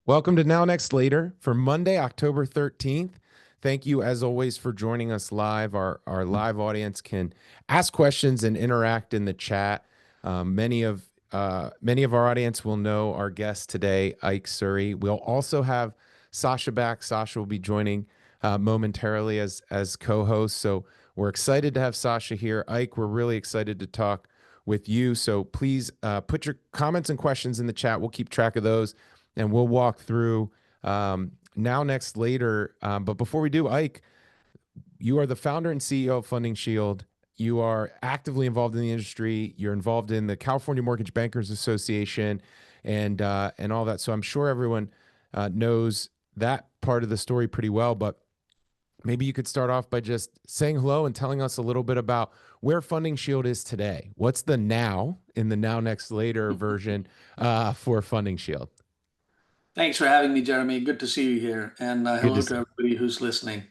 Welcome to Now Next Later for Monday, October 13th. Thank you, as always, for joining us live. Our live audience can ask questions and interact in the chat. Many of our audience will know our guest today, Ike Suri. We'll also have Sasha back. Sasha will be joining momentarily as co-host. So we're excited to have Sasha here. Ike, we're really excited to talk with you. So please put your comments and questions in the chat. We'll keep track of those, and we'll walk through Now Next Later. But before we do, Ike, you are the founder and CEO of FundingShield. You are actively involved in the industry. You're involved in the California Mortgage Bankers Association and all that. So I'm sure everyone knows that part of the story pretty well. But maybe you could start off by just saying hello and telling us a little bit about where FundingShield is today. What's the now in the Now Next Later version for FundingShield? Thanks for having me, Jeremy. Good to see you here. And hello to everybody who's listening.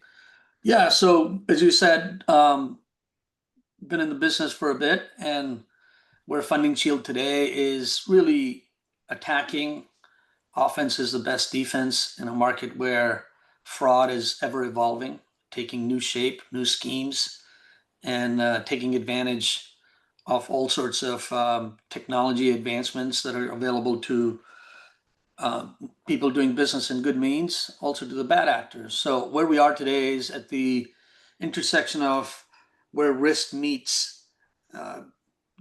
Yeah, so as you said, been in the business for a bit, and where FundingShield today is really attacking. Offense is the best defense in a market where fraud is ever evolving, taking new shape, new schemes, and taking advantage of all sorts of technology advancements that are available to people doing business in good means, also to the bad actors. So where we are today is at the intersection of where risk meets the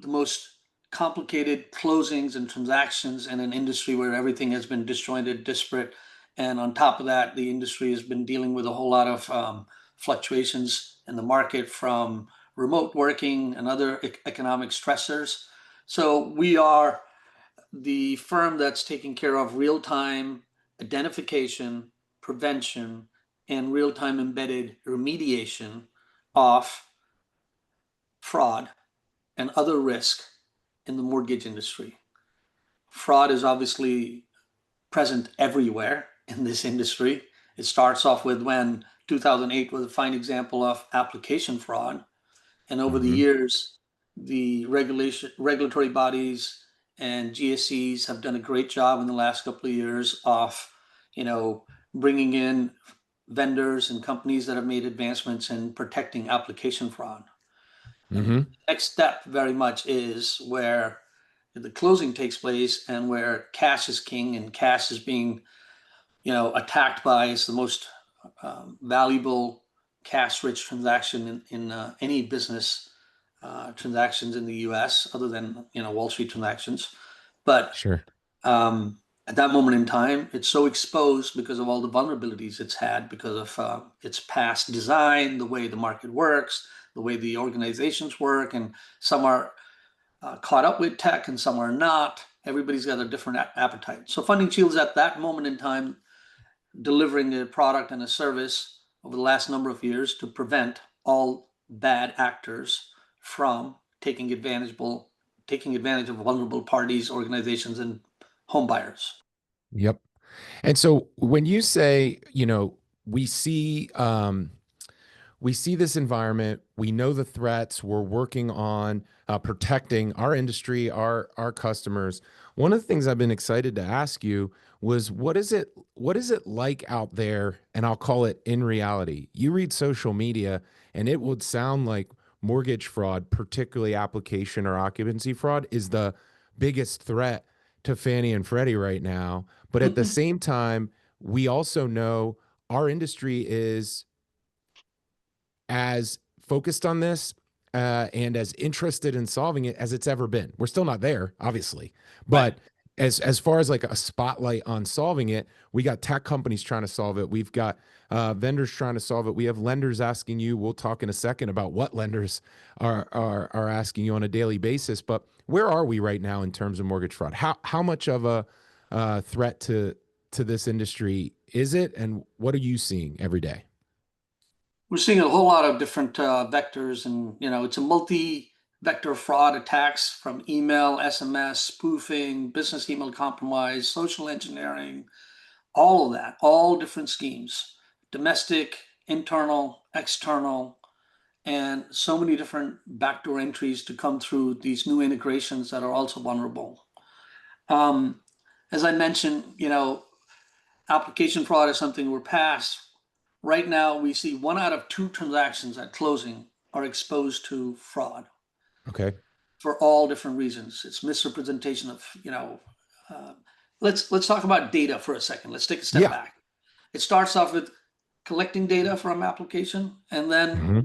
most complicated closings and transactions in an industry where everything has been disjointed, disparate. And on top of that, the industry has been dealing with a whole lot of fluctuations in the market from remote working and other economic stressors. So we are the firm that's taking care of real-time identification, prevention, and real-time embedded remediation of fraud and other risk in the mortgage industry. Fraud is obviously present everywhere in this industry. It starts off with when 2008 was a fine example of application fraud. And over the years, the regulatory bodies and GSEs have done a great job in the last couple of years of, bringing in vendors and companies that have made advancements in protecting application fraud. The next step very much is where the closing takes place and where cash is king, and cash is being, attacked by it's the most valuable cash-rich transaction in any business transactions in the U.S. other than Wall Street transactions. But Sure. At that moment in time, it's so exposed because of all the vulnerabilities it's had, because of its past design, the way the market works, the way the organizations work, and some are caught up with tech and some are not. Everybody's got a different appetite. So FundingShield is at that moment in time delivering a product and a service over the last number of years to prevent all bad actors from taking advantage of vulnerable parties, organizations, and home buyers. Yep. And so when you say, we see this environment, we know the threats, we're working on protecting our industry, our customers. One of the things I've been excited to ask you was, what is it like out there? And I'll call it in reality. You read social media and it would sound like mortgage fraud, particularly application or occupancy fraud, is the biggest threat to Fannie and Freddie right now. But at the same time, we also know our industry is as focused on this and as interested in solving it as it's ever been. We're still not there, obviously, but as far as like a spotlight on solving it, we got tech companies trying to solve it. We've got vendors trying to solve it. We have lenders asking you. We'll talk in a second about what lenders are asking you on a daily basis. But where are we right now in terms of mortgage fraud? How much of a threat to this industry is it, and what are you seeing every day? We're seeing a whole lot of different vectors, and it's a multi-vector fraud attacks from email, SMS, spoofing, business email compromise, social engineering, all of that, all different schemes, domestic, internal, external, and so many different backdoor entries to come through these new integrations that are also vulnerable. As I mentioned, application fraud is something we're past. Right now, we see 1 out of 2 transactions at closing are exposed to fraud Okay. for all different reasons. It's misrepresentation of, uh, let's talk about data for a second. Let's take a step Yeah. back. It starts off with collecting data from application, and then, Hmm.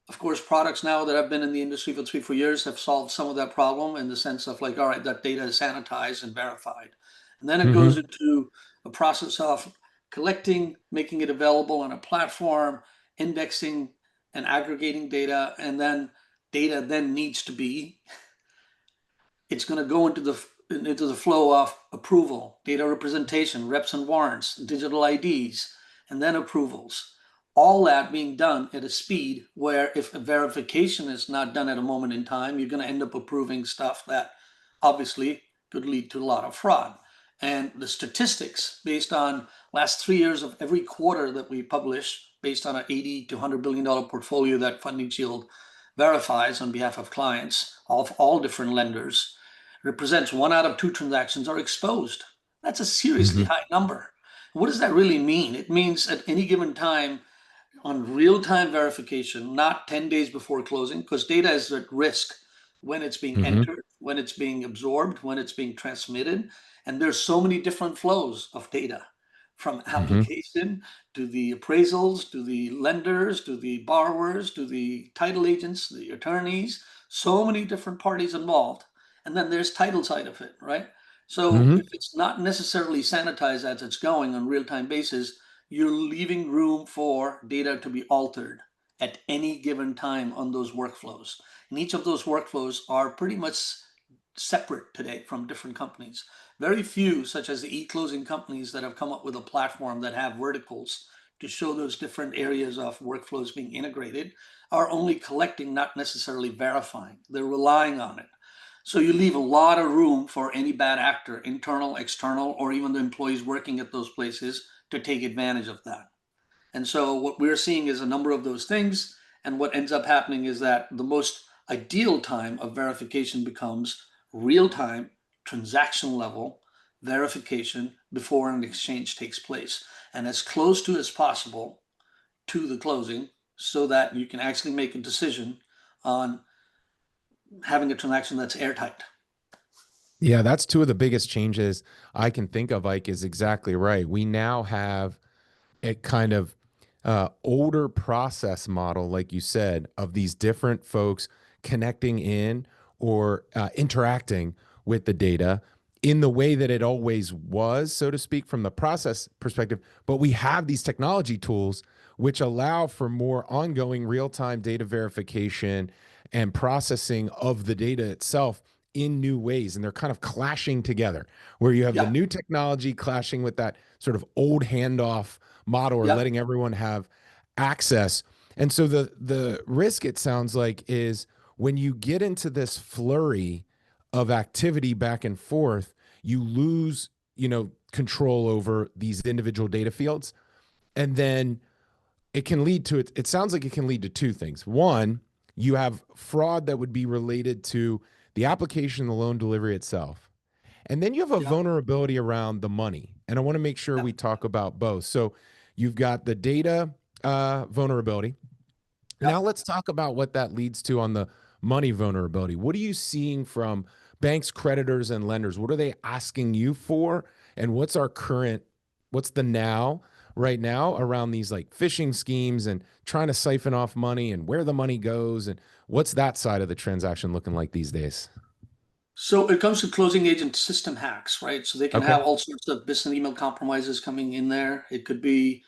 of course, products now that have been in the industry for 3, 4 years have solved some of that problem in the sense of like, all right, that data is sanitized and verified. And then it goes Hmm. into a process of collecting, making it available on a platform, indexing and aggregating data, and then data then needs to be, it's going to go into the flow of approval, data representation, reps and warrants, digital IDs, and then approvals. All that being done at a speed where if a verification is not done at a moment in time, you're going to end up approving stuff that obviously could lead to a lot of fraud. And the statistics based on last 3 years of every quarter that we publish, based on an 80 to $100 billion portfolio that FundingShield verifies on behalf of clients of all different lenders, represents 1 out of 2 transactions are exposed. That's a seriously Hmm. high number. What does that really mean? It means at any given time on real-time verification, not 10 days before closing, because data is at risk when it's being Hmm. entered, when it's being absorbed, when it's being transmitted. And there's so many different flows of data, from Hmm. application to the appraisals, to the lenders, to the borrowers, to the title agents, the attorneys, so many different parties involved. And then there's title side of it, right? So Hmm. if it's not necessarily sanitized as it's going on real-time basis, you're leaving room for data to be altered at any given time on those workflows. And each of those workflows are pretty much separate today from different companies. Very few, such as the e-closing companies that have come up with a platform that have verticals to show those different areas of workflows being integrated, are only collecting, not necessarily verifying. They're relying on it. So you leave a lot of room for any bad actor, internal, external, or even the employees working at those places to take advantage of that. And so what we're seeing is a number of those things. And what ends up happening is that the most ideal time of verification becomes real time, transaction level verification before an exchange takes place, and as close to as possible to the closing so that you can actually make a decision on having a transaction that's airtight. Yeah, that's two of the biggest changes I can think of, Ike, is exactly right. We now have a kind of older process model, like you said, of these different folks connecting in or interacting with the data in the way that it always was, so to speak, from the process perspective. But we have these technology tools which allow for more ongoing real time data verification and processing of the data itself in new ways. And they're kind of clashing together, where you have the Yep, new technology clashing with that sort of old handoff model, or yep, letting everyone have access. And so the risk, it sounds like, is when you get into this flurry of activity back and forth, you lose, control over these individual data fields. And then it can lead to it sounds like it can lead to two things. One, you have fraud that would be related to the application, the loan delivery itself. And then you have a yep, vulnerability around the money. And I want to make sure yep, we talk about both. So you've got the data vulnerability. Now yep. let's talk about what that leads to on the money vulnerability. What are you seeing from banks, creditors, and lenders? What are they asking you for? And what's the now, right now, around these like phishing schemes and trying to siphon off money and where the money goes? And what's that side of the transaction looking like these days? So it comes to closing agent system hacks, right? So they can Okay. have all sorts of business email compromises coming in there. It could be,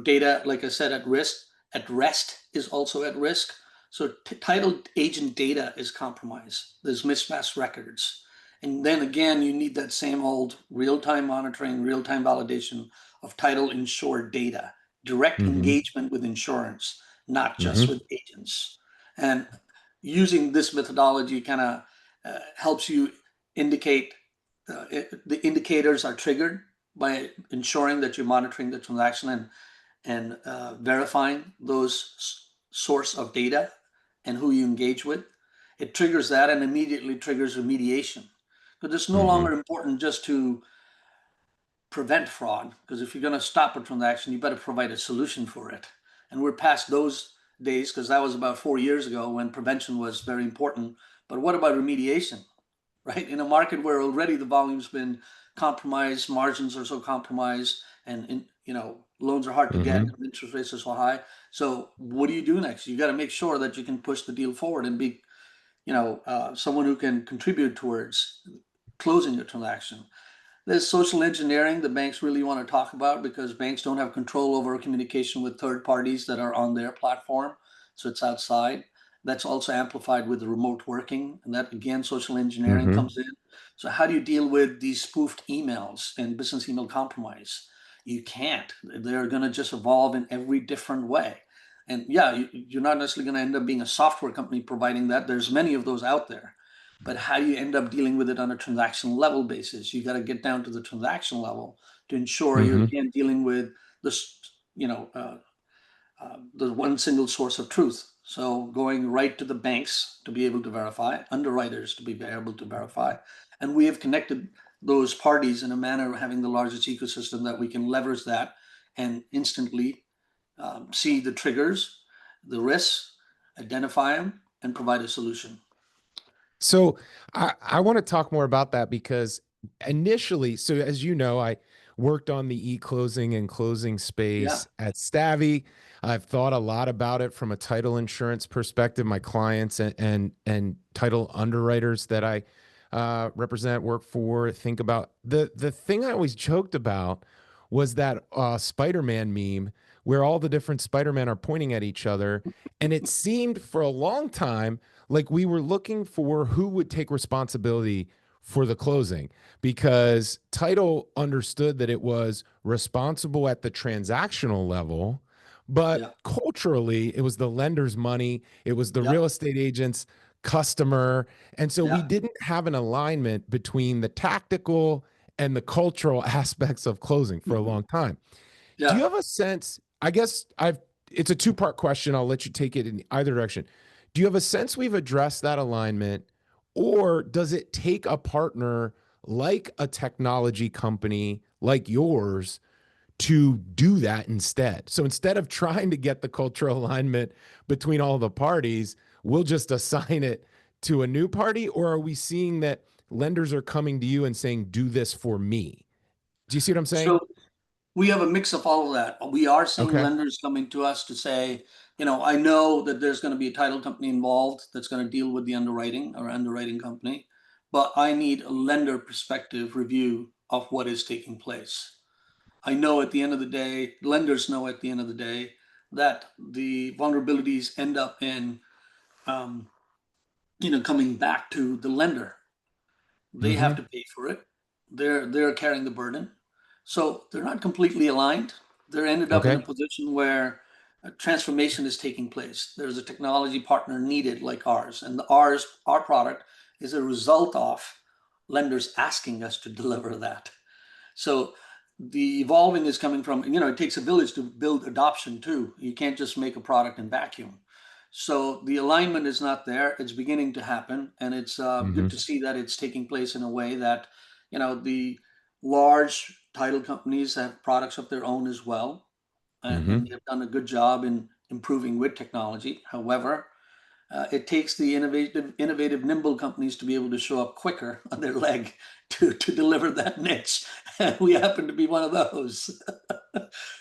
data, like I said, at risk. At rest is also at risk. So title agent data is compromised. There's mismatched records. And then again, you need that same old real-time monitoring, real-time validation of title insured data, direct Mm-hmm. engagement with insurance, not just Mm-hmm. with agents. And using this methodology kind of helps you indicate the indicators are triggered by ensuring that you're monitoring the transaction and verifying those source of data and who you engage with. It triggers that and immediately triggers remediation. Because it's no Mm-hmm. longer important just to prevent fraud, because if you're going to stop a transaction, you better provide a solution for it. And we're past those days, because that was about 4 years ago when prevention was very important. But what about remediation, right? In a market where already the volume's been compromised, margins are so compromised, and loans are hard to get, Mm-hmm. and interest rates are so high. So what do you do next? You got to make sure that you can push the deal forward and be, someone who can contribute towards closing the transaction. There's social engineering the banks really want to talk about, because banks don't have control over communication with third parties that are on their platform. So it's outside. That's also amplified with the remote working. And that, again, social engineering Mm-hmm. comes in. So how do you deal with these spoofed emails and business email compromise? You can't. They're going to just evolve in every different way. And yeah, you're not necessarily going to end up being a software company providing that. There's many of those out there. But how do you end up dealing with it on a transaction level basis? You got to get down to the transaction level to ensure you're, Mm-hmm. again, dealing with this, the one single source of truth. So going right to the banks to be able to verify, underwriters to be able to verify. And we have connected those parties in a manner of having the largest ecosystem that we can leverage that and instantly see the triggers, the risks, identify them, and provide a solution. So I want to talk more about that because initially, so as you know, I worked on the e-closing and closing Yeah, space at Stavvy. I've thought a lot about it from a title insurance perspective. My clients and title underwriters that I represent, work for, think about the thing I always joked about was that Spider-Man meme where all the different Spider-Man are pointing at each other, and it seemed for a long time like we were looking for who would take responsibility for the closing because title understood that it was responsible at the transactional level, but yeah, culturally it was the lender's money, it was the yeah, real estate agent's customer, and so we yeah. didn't have an alignment between the tactical and the cultural aspects of closing for a Mhm. long time. Do you Yeah. have a sense? I guess I've it's a two-part question. I'll let you take it in either direction. Do you have a sense we've addressed that alignment, or does it take a partner like a technology company like yours to do that instead? So instead of trying to get the cultural alignment between all the parties, we'll just assign it to a new party, or are we seeing that lenders are coming to you and saying, "Do this for me"? Do you see what I'm saying? So we have a mix of all of that. We are seeing Okay. lenders coming to us to say, I know that there's going to be a title company involved that's going to deal with the underwriting or underwriting company, but I need a lender perspective review of what is taking place. I know at the end of the day, lenders know at the end of the day that the vulnerabilities end up in, um, coming back to the lender. They have Mm-hmm. to pay for it. They're carrying the burden. So they're not completely aligned. They're ended up in a Okay. position where a transformation is taking place. There's a technology partner needed like ours, and our product is a result of lenders asking us to deliver that. So the evolving is coming from, it takes a village to build adoption too. You can't just make a product in vacuum. So the alignment is not there. It's beginning to happen, and it's good Mm-hmm. to see that it's taking place in a way that, the large title companies have products of their own as well, and Mm-hmm. they've done a good job in improving with technology. However, it takes the innovative, nimble companies to be able to show up quicker on their leg to deliver that niche. And we happen to be one of those.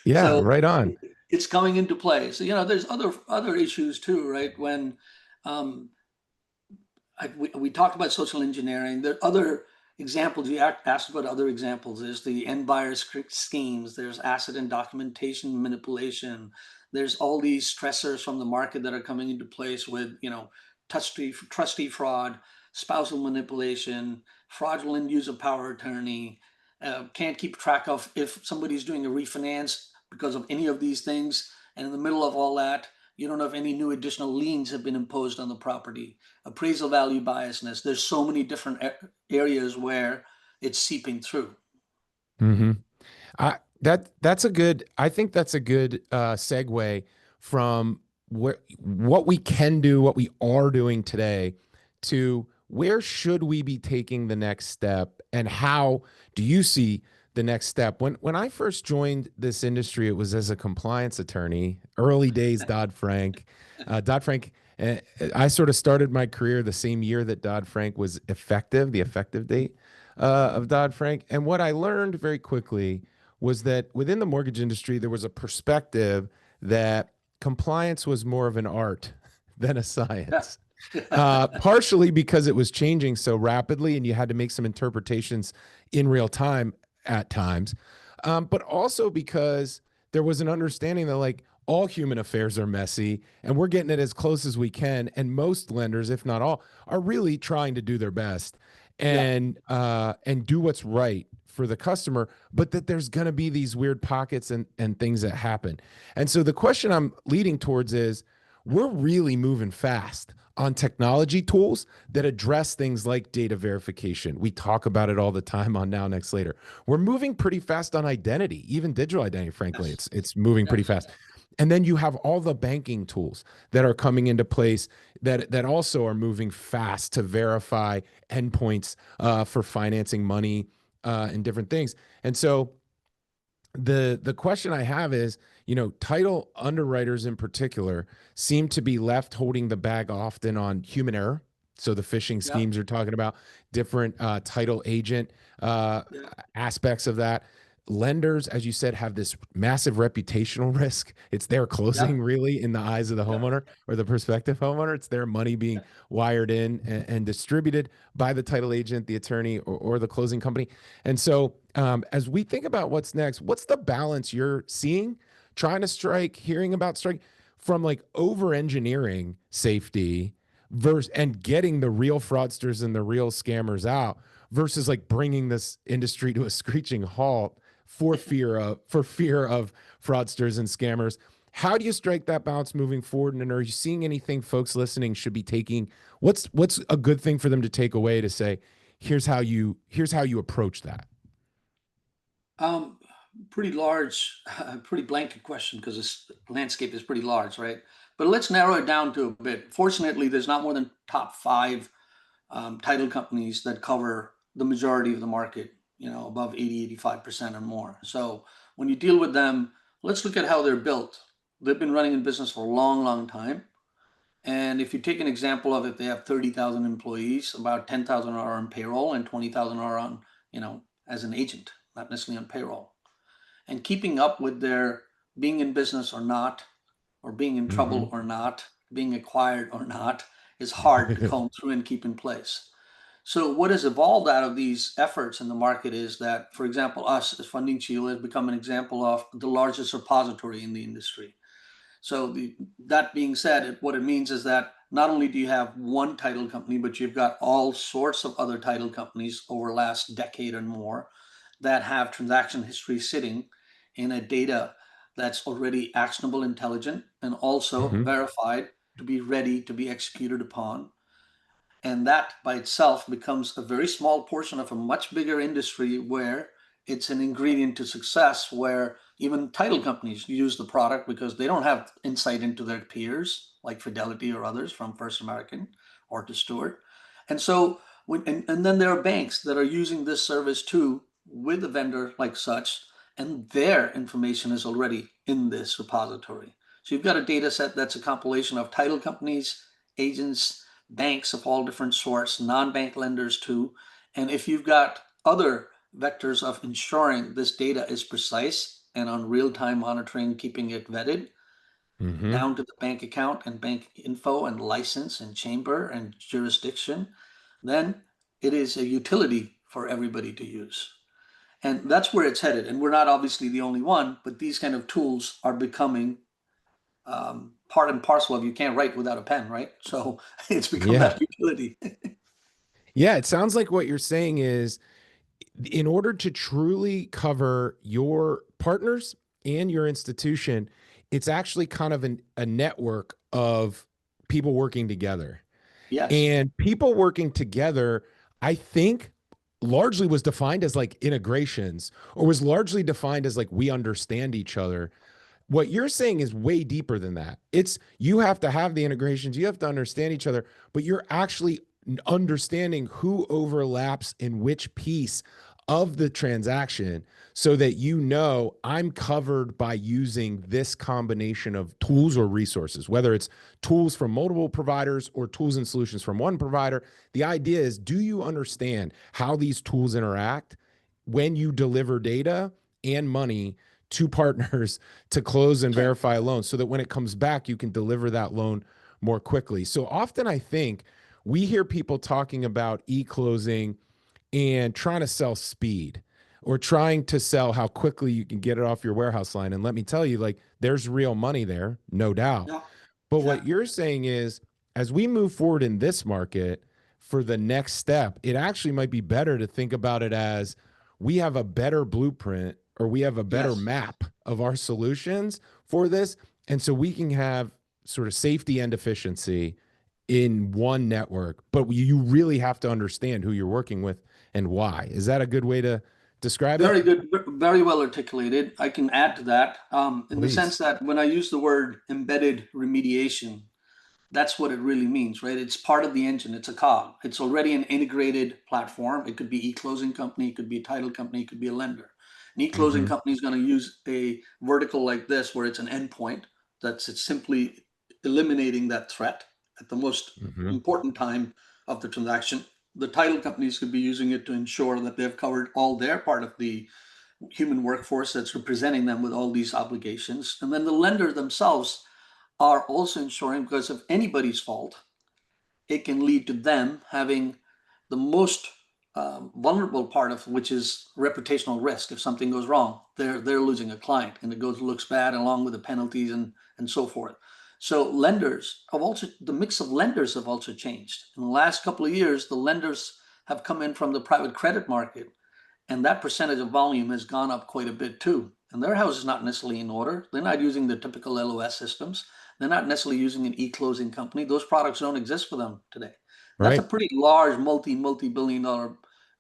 Yeah, So right on. it's coming into play. So there's other issues too, right? When um, we talked about social engineering, there are other examples. You asked about other examples. There's the end buyer schemes. There's asset and documentation manipulation. There's all these stressors from the market that are coming into place with, trustee fraud, spousal manipulation, fraudulent use of power of attorney. Can't keep track of if somebody's doing a refinance because of any of these things. And in the middle of all that, you don't know if any new additional liens have been imposed on the property. Appraisal value biasness. There's so many different areas where it's seeping through. Mm-hmm. That's a good. I think that's a good segue from what we can do, what we are doing today, to where should we be taking the next step, and how do you see the next step. When I first joined this industry, it was as a compliance attorney, early days Dodd-Frank. Dodd-Frank, I sort of started my career the same year that Dodd-Frank was effective, the effective date of Dodd-Frank. And what I learned very quickly was that within the mortgage industry, there was a perspective that compliance was more of an art than a Yeah. science. Partially because it was changing so rapidly and you had to make some interpretations in real time at times, but also because there was an understanding that like all human affairs are messy and we're getting it as close as we can. And most lenders, if not all, are really trying to do their best Yeah. and do what's right for the customer, but that there's going to be these weird pockets and things that happen. And so the question I'm leading towards is we're really moving fast on technology tools that address things like data verification. We talk about it all the time on Now, Next, Later. We're moving pretty fast on identity, even digital identity, frankly. Yes. It's moving pretty Yes. fast. And then you have all the banking tools that are coming into place that also are moving fast to verify endpoints for financing money and different things. And so the question I have is, title underwriters in particular seem to be left holding the bag often on human error. So the phishing Yeah. schemes you're talking about, different title agent Yeah. aspects of that. Lenders, as you said, have this massive reputational risk. It's their Yeah. closing, really, in the eyes of the Yeah. homeowner or the prospective homeowner. It's their money being Yeah. wired in and distributed by the title agent, the attorney, or the closing company. And so, as we think about what's next, what's the balance you're seeing, trying to strike, hearing about strike from like over engineering safety versus and getting the real fraudsters and the real scammers out versus like bringing this industry to a screeching halt for fear of fraudsters and scammers. How do you strike that balance moving forward? And are you seeing anything folks listening should be taking? What's a good thing for them to take away to say, here's how you approach that? Um, Pretty large, pretty blanket question because this landscape is pretty large, right? But let's narrow it down to a bit. Fortunately, there's not more than top five title companies that cover the majority of the market, above 80, 85% or more. So when you deal with them, let's look at how they're built. They've been running in business for a long, long time. And if you take an example of it, they have 30,000 employees, about 10,000 are on payroll and 20,000 are on, as an agent, not necessarily on payroll. And keeping up with their being in business or not, or being in Mm-hmm. trouble or not, being acquired or not, is hard to comb through and keep in place. So what has evolved out of these efforts in the market is that, for example, us as FundingShield has become an example of the largest repository in the industry. So that being said, what it means is that not only do you have one title company, but you've got all sorts of other title companies over the last decade and more that have transaction history sitting in a data that's already actionable, intelligent, and also Mm-hmm. verified to be ready to be executed upon. And that by itself becomes a very small portion of a much bigger industry where it's an ingredient to success, where even title companies use the product because they don't have insight into their peers like Fidelity or others from First American or to Stewart. And so, and then there are banks that are using this service too with a vendor like such, and their information is already in this repository. So you've got a data set that's a compilation of title companies, agents, banks of all different sorts, non-bank lenders too. And if you've got other vectors of ensuring this data is precise and on real-time monitoring, keeping it vetted Mm-hmm. down to the bank account and bank info and license and chamber and jurisdiction, then it is a utility for everybody to use. And that's where it's headed. And we're not obviously the only one, but these kind of tools are becoming part and parcel of you can't write without a pen, right? So it's become Yeah. that utility. Yeah. It sounds like what you're saying is in order to truly cover your partners and your institution, it's actually kind of a network of people working together. Yes. And people working together, I think, largely was defined as like integrations or was largely defined as like we understand each other. What you're saying is way deeper than that. It's you have to have the integrations, you have to understand each other, but you're actually understanding who overlaps in which piece of the transaction so that you know I'm covered by using this combination of tools or resources, whether it's tools from multiple providers or tools and solutions from one provider. The idea is, do you understand how these tools interact when you deliver data and money to partners to close and verify a loan so that when it comes back, you can deliver that loan more quickly? So often I think we hear people talking about e-closing and trying to sell speed or trying to sell how quickly you can get it off your warehouse line. And let me tell you, like, there's real money there, no doubt. Yeah. But Yeah. what you're saying is, as we move forward in this market for the next step, it actually might be better to think about it as we have a better blueprint or we have a better Yes. map of our solutions for this. And so we can have sort of safety and efficiency in one network, but you really have to understand who you're working with and why. Is that a good way to describe it? Very good, very well articulated. I can add to that in the Please. sense that when I use the word embedded remediation, that's what it really means, right? It's part of the engine. It's a cog. It's already an integrated platform. It could be e-closing company, it could be a title company, it could be a lender. An e-closing Mm-hmm. company is going to use a vertical like this, where it's an endpoint it's simply eliminating that threat at the most Mm-hmm. important time of the transaction. The title companies could be using it to ensure that they've covered all their part of the human workforce that's representing them with all these obligations. And then the lender themselves are also ensuring, because of anybody's fault, it can lead to them having the most vulnerable part of which is reputational risk. If something goes wrong, they're losing a client, and it looks bad along with the penalties and so forth. So lenders have also, the mix of lenders have also changed. In the last couple of years, the lenders have come in from the private credit market, and that percentage of volume has gone up quite a bit too. And their house is not necessarily in order. They're not using the typical LOS systems. They're not necessarily using an e-closing company. Those products don't exist for them today. That's a Right. pretty large multi-billion dollar,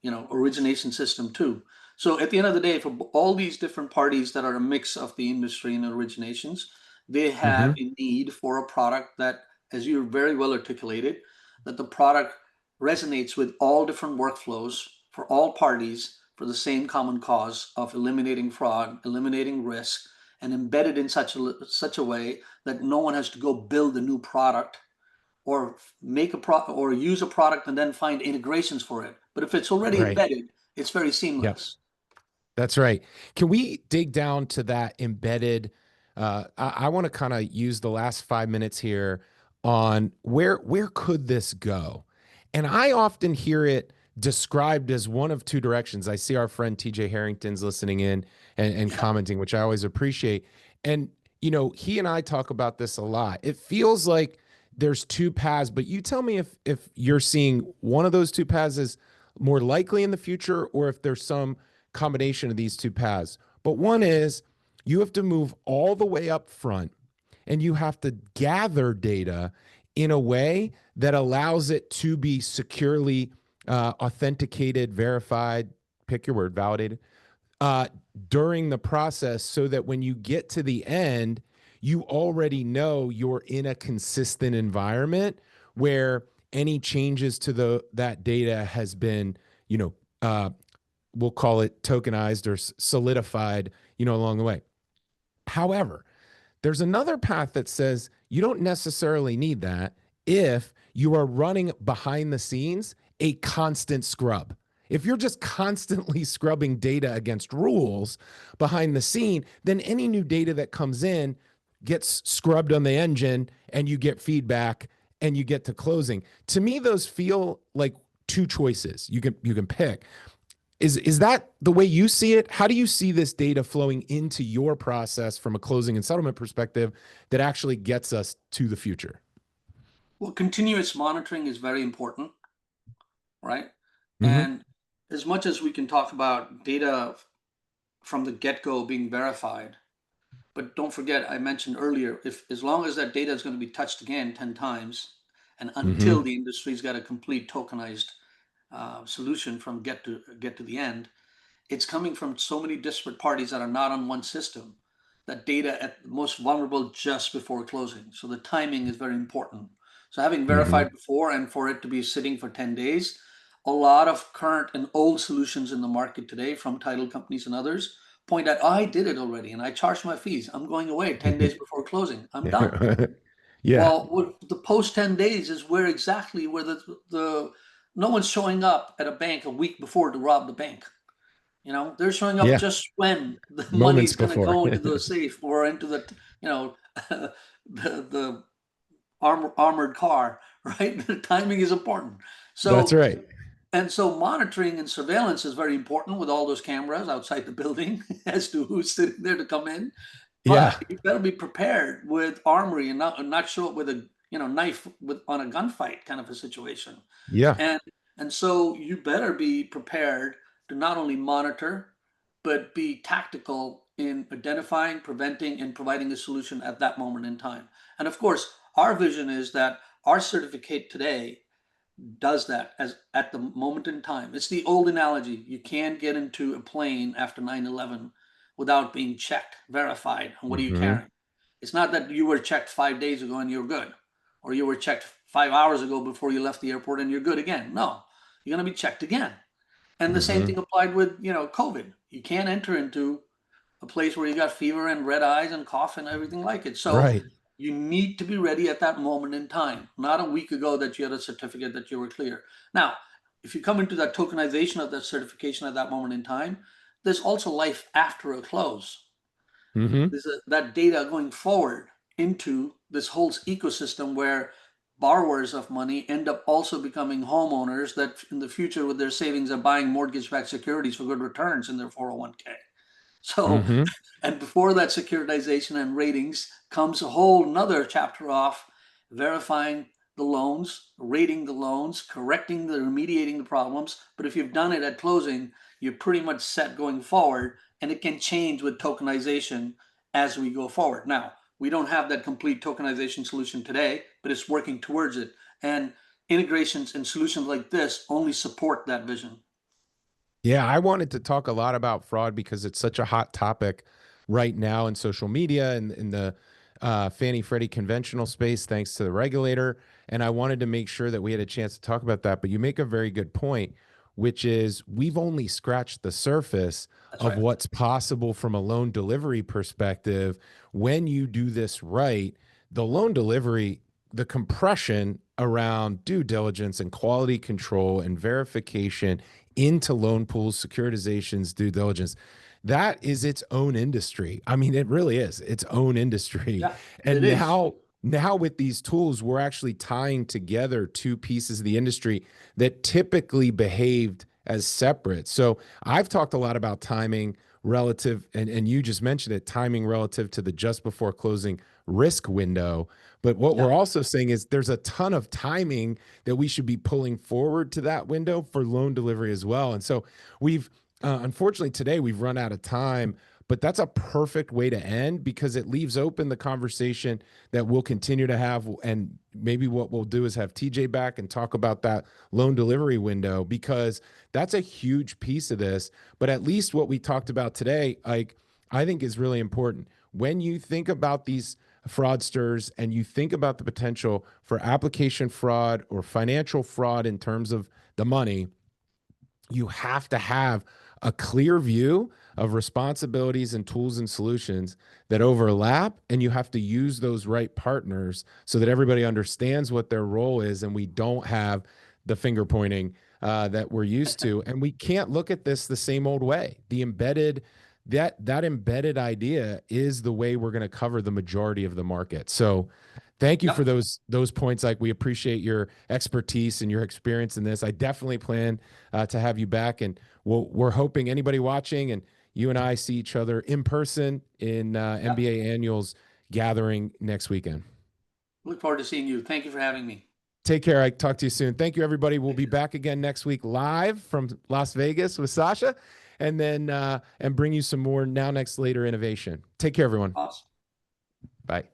origination system too. So at the end of the day, for all these different parties that are a mix of the industry and originations, they have Mm-hmm. a need for a product that, as you're very well articulated, that the product resonates with all different workflows for all parties for the same common cause of eliminating fraud, eliminating risk, and embedded in such a way that no one has to go build a new product or or use a product and then find integrations for it. But if it's already Right. embedded, it's very Yep. seamless. That's right. Can we dig down to that embedded? I want to kind of use the last 5 minutes here on where could this go? And I often hear it described as one of two directions. I see our friend TJ Harrington's listening in and Yeah. commenting, which I always appreciate. And he and I talk about this a lot. It feels like there's two paths, but you tell me if you're seeing one of those two paths is more likely in the future, or if there's some combination of these two paths. But one is you have to move all the way up front and you have to gather data in a way that allows it to be securely authenticated, verified, pick your word, validated, uh, during the process so that when you get to the end, you already know you're in a consistent environment where any changes to that data has been, we'll call it tokenized or solidified, along the way. However, there's another path that says you don't necessarily need that if you are running behind the scenes a constant scrub. If you're just constantly scrubbing data against rules behind the scene, then any new data that comes in gets scrubbed on the engine and you get feedback and you get to closing. To me, those feel like two choices you can pick. Is that the way you see it? How do you see this data flowing into your process from a closing and settlement perspective that actually gets us to the future? Well, continuous monitoring is very important, right? Mm-hmm. And as much as we can talk about data from the get-go being verified, but don't forget, I mentioned earlier, if as long as that data is going to be touched again 10 times, and Mm-hmm. until the industry's got a complete tokenized solution from get to the end, it's coming from so many disparate parties that are not on one system. That data at the most vulnerable just before closing. So the timing is very important. So having Mm-hmm. verified before and for it to be sitting for 10 days, a lot of current and old solutions in the market today from title companies and others point out, I did it already and I charged my fees. I'm going away 10 days before closing. I'm done. Yeah. Well, with the post 10 days is where exactly where the no one's showing up at a bank a week before to rob the bank. They're showing up Yeah. just when the Moments money's going to before. go into the safe or into you know, the armored car, right? The timing is important. That's So, right. and so monitoring and surveillance is very important with all those cameras outside the building as to who's sitting there to come in. Yeah. But you better be prepared with armory and not show up with a knife on a gunfight kind of a situation. Yeah. And so you better be prepared to not only monitor, but be tactical in identifying, preventing, and providing a solution at that moment in time. And of course, our vision is that our certificate today does that as at the moment in time. It's the old analogy. You can't get into a plane after 9/11 without being checked, verified. And what are you Hmm. carrying? It's not that you were checked 5 days ago and you're good, or you were checked 5 hours ago before you left the airport and you're good again. No, you're going to be checked again. And the same Hmm. thing applied with, COVID. You can't enter into a place where you got fever and red eyes and cough and everything like it. So Right. you need to be ready at that moment in time, not a week ago that you had a certificate that you were clear. Now, if you come into that tokenization of that certification at that moment in time, there's also life after a close. Hmm. There's that data going forward into this whole ecosystem where borrowers of money end up also becoming homeowners that in the future with their savings are buying mortgage-backed securities for good returns in their 401k. So, Hmm. and before that securitization and ratings comes a whole nother chapter off verifying the loans, rating the loans, correcting the remediating the problems. But if you've done it at closing, you're pretty much set going forward, and it can change with tokenization as we go forward. Now, we don't have that complete tokenization solution today, but it's working towards it. And integrations and solutions like this only support that vision. Yeah, I wanted to talk a lot about fraud because it's such a hot topic right now in social media and in the Fannie Freddie conventional space, thanks to the regulator. And I wanted to make sure that we had a chance to talk about that. But you make a very good point, which is we've only scratched the surface That's of right. what's possible from a loan delivery perspective. When you do this right, the loan delivery, the compression around due diligence and quality control and verification into loan pools, securitizations, due diligence. That is its own industry. I mean, it really is its own industry. Yeah, it And is. now with these tools, we're actually tying together two pieces of the industry that typically behaved as separate. So I've talked a lot about timing relative, and you just mentioned it, timing relative to the just before closing risk window. But what Yeah. we're also saying is there's a ton of timing that we should be pulling forward to that window for loan delivery as well. And so we've, unfortunately, today we've run out of time, but that's a perfect way to end because it leaves open the conversation that we'll continue to have. And maybe what we'll do is have TJ back and talk about that loan delivery window because that's a huge piece of this. But at least what we talked about today, like, I think is really important. When you think about these fraudsters and you think about the potential for application fraud or financial fraud in terms of the money, you have to have a clear view of responsibilities and tools and solutions that overlap, and you have to use those right partners so that everybody understands what their role is and we don't have the finger pointing that we're used to. And we can't look at this the same old way. The embedded that embedded idea is the way we're going to cover the majority of the market. So thank you for Yep. those points. Like, we appreciate your expertise and your experience in this. I definitely plan to have you back, and we're hoping anybody watching and you and I see each other in person in Yep. MBA Annuals gathering next weekend. Look forward to seeing you. Thank you for having me. Take care. I talk to you soon. Thank you, everybody. We'll be back again next week live from Las Vegas with Sasha, and then and bring you some more now, next, later innovation. Take care, everyone. Awesome. Bye.